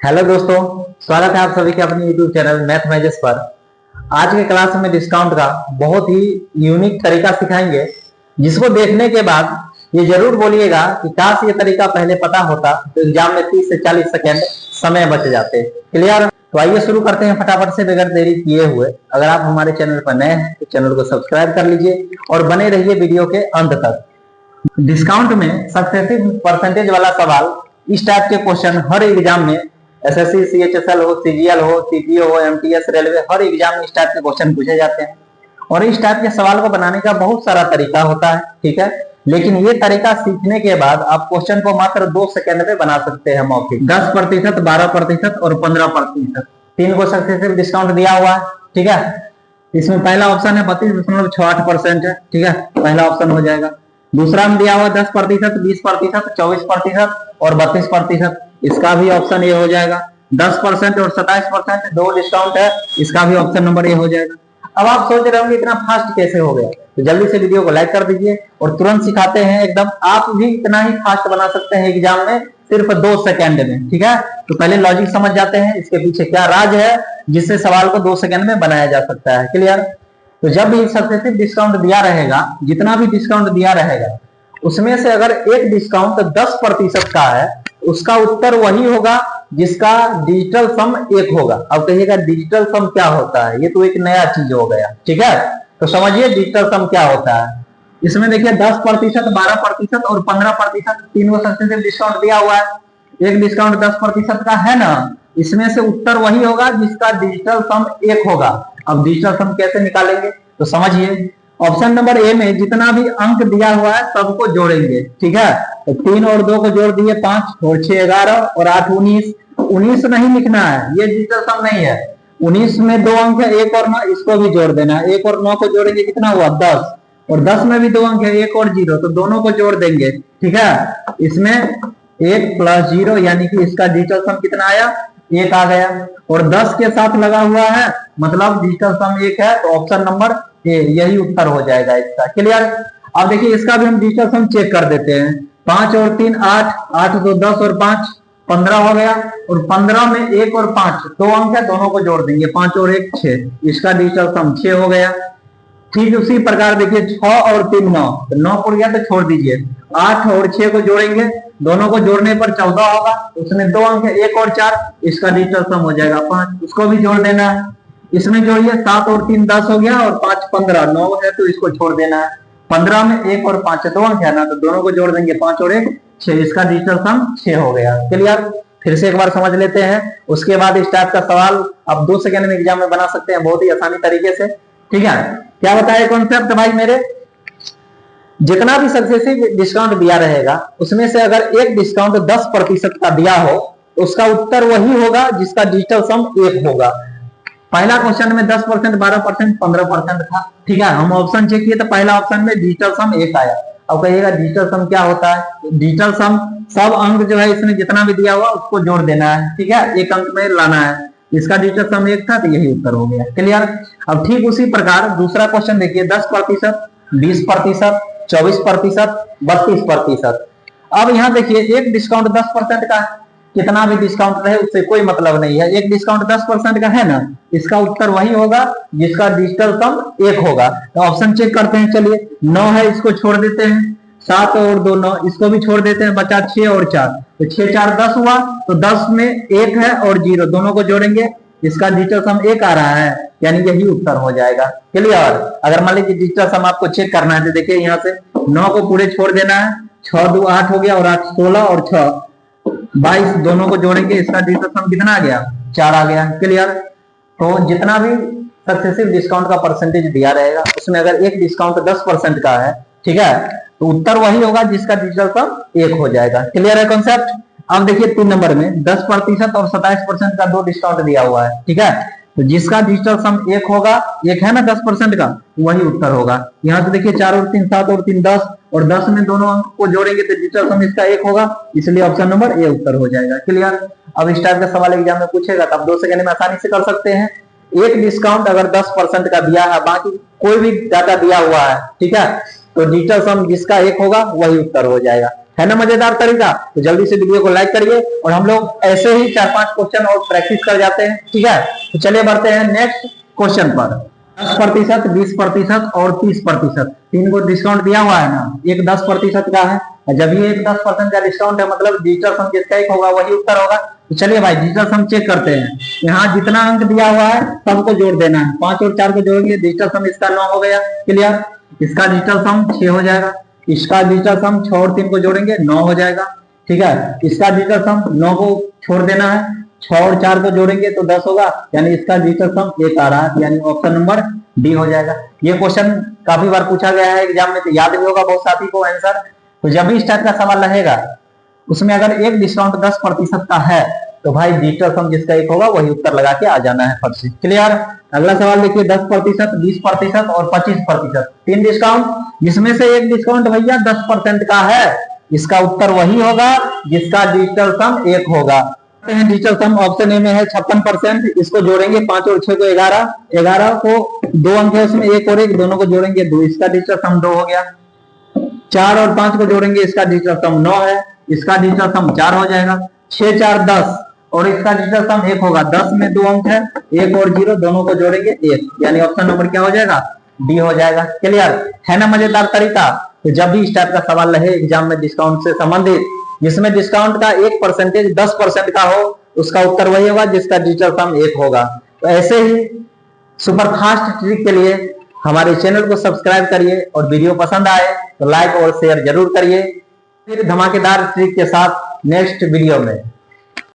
Hello दोस्तों, स्वागत है आप सभी के अपने यूट्यूब चैनल मैथ मैजिक्स पर। आज के क्लास में डिस्काउंट का बहुत ही यूनिक तरीका सिखाएंगे, जिसको देखने के बाद ये जरूर बोलिएगा कि काश ये तरीका पहले पता होता तो एग्जाम में 30 से 40 सेकेंड समय बच जाते। क्लियर? तो आइए शुरू करते हैं फटाफट से बगैर देरी किए हुए। अगर आप हमारे चैनल पर नए हैं तो चैनल को सब्सक्राइब कर लीजिए और बने रहिए वीडियो के अंत तक। डिस्काउंट में सक्सेसिव परसेंटेज वाला सवाल, इस टाइप के क्वेश्चन हर एग्जाम में एसएससी, सीएचएसएल हो, सीजीएल हो, सीपीओ हो, एमटीएस, रेलवे, हर एग्जाम में इस टाइप के क्वेश्चन पूछे जाते हैं। और इस टाइप के सवाल को बनाने का बहुत सारा तरीका होता है, ठीक है। लेकिन ये तरीका सीखने के बाद आप क्वेश्चन को मात्र 2 सेकंड में बना सकते हैं मौखिक। 10%, 12% और 15%, तीन को सक्सेसिव डिस्काउंट दिया हुआ है, ठीक है। इसमें पहला ऑप्शन है 32.68% है, ठीक है, पहला ऑप्शन हो जाएगा। दूसरा में दिया हुआ 10%, 20%, 24% और 32%, इसका भी ऑप्शन ये हो जाएगा। 10% और 27% दो डिस्काउंट है, इसका भी ऑप्शन नंबर ये हो जाएगा। अब आप सोच रहे होंगे इतना फास्ट कैसे हो गया, तो जल्दी से वीडियो को लाइक कर दीजिए और तुरंत सिखाते हैं एकदम। आप भी इतना ही फास्ट बना सकते हैं एग्जाम में सिर्फ 2 सेकंड में, ठीक है। तो पहले लॉजिक समझ जाते हैं, इसके पीछे क्या राज है जिससे सवाल को 2 सेकंड में बनाया जा सकता है। क्लियर? तो जब भी सक्सेसिव डिस्काउंट दिया रहेगा, जितना भी डिस्काउंट दिया रहेगा, उसमें से अगर एक डिस्काउंट 10% का है, उसका उत्तर वही होगा जिसका डिजिटल सम 1 होगा। अब कहिएगा डिजिटल सम क्या होता है, ये तो एक नया चीज हो गया, ठीक है। तो समझिए डिजिटल सम क्या होता है। इसमें देखिए 10%, 12% और 15% तीन को सक्सेसिव डिस्काउंट दिया हुआ है। एक डिस्काउंट 10% का है ना, इसमें से उत्तर वही होगा जिसका डिजिटल सम 1 होगा। अब डिजिटल सम कैसे निकालेंगे तो समझिए। ऑप्शन नंबर ए में जितना भी अंक दिया हुआ है सबको जोड़ेंगे, ठीक है। तो 3 और 2 को जोड़ दिए 5 और 6 11 और 8 19। 19 नहीं लिखना है, ये डिजिटल सम नहीं है। 19 में 2 अंक है, 1 और 9, इसको भी जोड़ देना है। 1 और 9 को जोड़ेंगे कितना हुआ 10, और 10 में भी 2 अंक है, 1 और 0, तो दोनों को जोड़ देंगे, ठीक है। इसमें 1 + 0 यानी कि इसका डिजिटल सम कितना आया 1 आ गया। और 10 के साथ लगा हुआ है मतलब डिजिटल सम 1 है, तो ऑप्शन नंबर ए यही उत्तर हो जाएगा इसका। क्लियर? अब देखिए इसका भी हम डिजिटल सम चेक कर देते हैं। 5 और 3 8, 8 2 10 और 5 15 हो गया। और 15 में 1 और 5 दो अंक है, दोनों को जोड़ देंगे, 5 और 1 6, इसका डिजिटल सम 6 हो गया। ठीक उसी प्रकार देखिए 6 और 3 9, तो 9 पुर गया तो छोड़ दीजिए। 8 और 6 को जोड़ेंगे, दोनों को जोड़ने पर 14 होगा, उसमें 2 अंक है, 1 और 4, इसका डिजिटल सम हो जाएगा 5, उसको भी जोड़ देना है। इसमें जोड़िए 7 और 3 10 हो गया और 5 15, 9 है तो इसको छोड़ देना है। 15 में 1 और 5 2 अंक है ना, तो दोनों को जोड़ देंगे, 5 और 1 6, इसका डिजिटल सम 6 हो गया। क्लियर? फिर से एक बार समझ लेते हैं, उसके बाद इस टाइप का सवाल आप 2 सेकंड में एग्जाम में बना सकते हैं बहुत ही आसानी तरीके से, ठीक है। क्या बताया कॉन्सेप्ट भाई मेरे? जितना भी सक्सेसिव डिस्काउंट दिया रहेगा, उसमें से अगर एक डिस्काउंट 10% का दिया हो, उसका उत्तर वही होगा जिसका डिजिटल सम 1 होगा। पहला क्वेश्चन में 10%, 12%, 15% था, ठीक है। हम ऑप्शन चेक किए तो पहला ऑप्शन में डिजिटल सम 1 आया। अब कहिएगा डिजिटल सम क्या होता है? डिजिटल सम सब अंक जो है इसमें जितना भी दिया हुआ उसको जोड़ देना है, ठीक है, एक अंक में लाना है। इसका डिजिटल सम 1 था तो यही उत्तर हो गया। क्लियर? अब ठीक उसी प्रकार दूसरा क्वेश्चन देखिए 10%, 20%, 24%, 32%। अब यहाँ देखिए एक डिस्काउंट 10% का है, कितना भी डिस्काउंट रहे उससे कोई मतलब नहीं है। एक डिस्काउंट 10% का है ना, इसका उत्तर वही होगा जिसका डिजिटल सम 1 होगा। तो ऑप्शन चेक करते हैं, चलिए 9 है, इसको छोड़ देते हैं। 7 और 2 9, इसको भी छोड़ देते हैं, बचा 6 और 4, तो 6 4 10 हुआ। तो 10 में 1 है और 0, दोनों को जोड़ेंगे, इसका डिजिटल सम 1 आ रहा है, यानी यही उत्तर हो जाएगा। क्लियर? अगर मान लीजिए डिजिटल सम आपको चेक करना है तो देखिए यहाँ से 9 को पूरे छोड़ देना है, 6 2 8 हो गया और 8 16 और 6 22, दोनों को जोड़ेंगे, इसका डिजिटल सम कितना आ गया 4 आ गया। क्लियर? तो जितना भी सक्सेसिव डिस्काउंट का परसेंटेज दिया रहेगा, उसमें अगर एक डिस्काउंट 10% का है, ठीक है, तो उत्तर वही होगा जिसका डिजिटल सम 1 हो जाएगा। क्लियर है कॉन्सेप्ट? अब देखिए 3 नंबर में 10% और 27% का दो डिस्काउंट दिया हुआ है, ठीक है। तो जिसका डिजिटल सम 1 होगा, 1 है ना 10% का, वही उत्तर होगा। यहाँ से देखिए 4 और 3 7 और 3 10, और 10 में दोनों अंक को जोड़ेंगे तो डिजिटल सम इसका 1 होगा, इसलिए ऑप्शन नंबर ए उत्तर हो जाएगा। क्लियर? अब इस टाइप का सवाल एग्जाम में पूछेगा तो आप 2 सेकंड में आसानी से कर सकते हैं। एक डिस्काउंट अगर 10% का दिया है, बाकी कोई भी डाटा दिया हुआ है, ठीक है, तो डिजिटल सम जिसका 1 होगा वही उत्तर हो जाएगा। है ना मजेदार तरीका। तो जल्दी से वीडियो को लाइक करिए और हम लोग ऐसे ही 4-5 क्वेश्चन और प्रैक्टिस कर जाते हैं, ठीक है। तो चलिए बढ़ते हैं नेक्स्ट क्वेश्चन पर। 10%, 20% और 30%, तीन को डिस्काउंट दिया हुआ है ना। एक 10% का है, जब ये एक 10% का डिस्काउंट है मतलब डिजिटल सम जिसका एक होगा वही उत्तर होगा। तो चलिए भाई डिजिटल सम चेक करते हैं। यहाँ जितना अंक दिया हुआ है सबको जोड़ देना है। 5 और 4 को जोड़ेंगे, डिजिटल सम इसका 9 हो गया, क्लियर। इसका डिजिटल सम 6 हो जाएगा। इसका डिजिटल सम 6 और 3 को जोड़ेंगे 9 हो जाएगा, ठीक है। इसका डिजिटल सम 9 को छोड़ देना है, 6 और 4 को जोड़ेंगे तो 10 होगा, यानी इसका डिजिटल सम 1 आ रहा है, यानी ऑप्शन नंबर डी हो जाएगा। ये क्वेश्चन काफी बार पूछा गया है एग्जाम में, तो याद भी होगा बहुत साथी को आंसर। तो जब भी इस टाइप का सवाल रहेगा उसमें अगर एक डिस्काउंट 10% का है तो भाई डिजिटल सम जिसका एक होगा वही उत्तर लगा के आ जाना है फट से, क्लियर। अगला सवाल देखिए, 10%, 20% और 25%, 3 डिस्काउंट, जिसमें से एक डिस्काउंट भैया 10% का है, इसका उत्तर वही होगा जिसका डिजिटल सम 1 होगा। डिजिटल सम ऑप्शन ए में है 56%, इसको जोड़ेंगे 5 और 6 को 11, 11 को 2 अंक है उसमें, 1 और 1 दोनों को जोड़ेंगे 2, इसका डिजिटल सम 2 हो गया। 4 और 5 को जोड़ेंगे, इसका डिजिटल सम 9 है, इसका डिजिटल सम 4 हो जाएगा। 6, 4, 10 और इसका डिजिटल सम 1 होगा। 10 में 2 अंक है, 1 और 0 दोनों को जोड़ेंगे 1, यानी ऑप्शन नंबर क्या हो जाएगा, डी हो जाएगा, क्लियर है ना मजेदार तरीका। तो जब भी इस टाइप का सवाल रहे एग्जाम में डिस्काउंट से संबंधित, जिसमें डिस्काउंट का 1% 10% का हो, उसका उत्तर वही होगा जिसका डिजिटल सम 1 होगा। तो ऐसे ही सुपर फास्ट ट्रिक के लिए हमारे चैनल को सब्सक्राइब करिए और वीडियो पसंद आए तो लाइक और शेयर जरूर करिए। फिर धमाकेदार ट्रिक के साथ नेक्स्ट वीडियो में।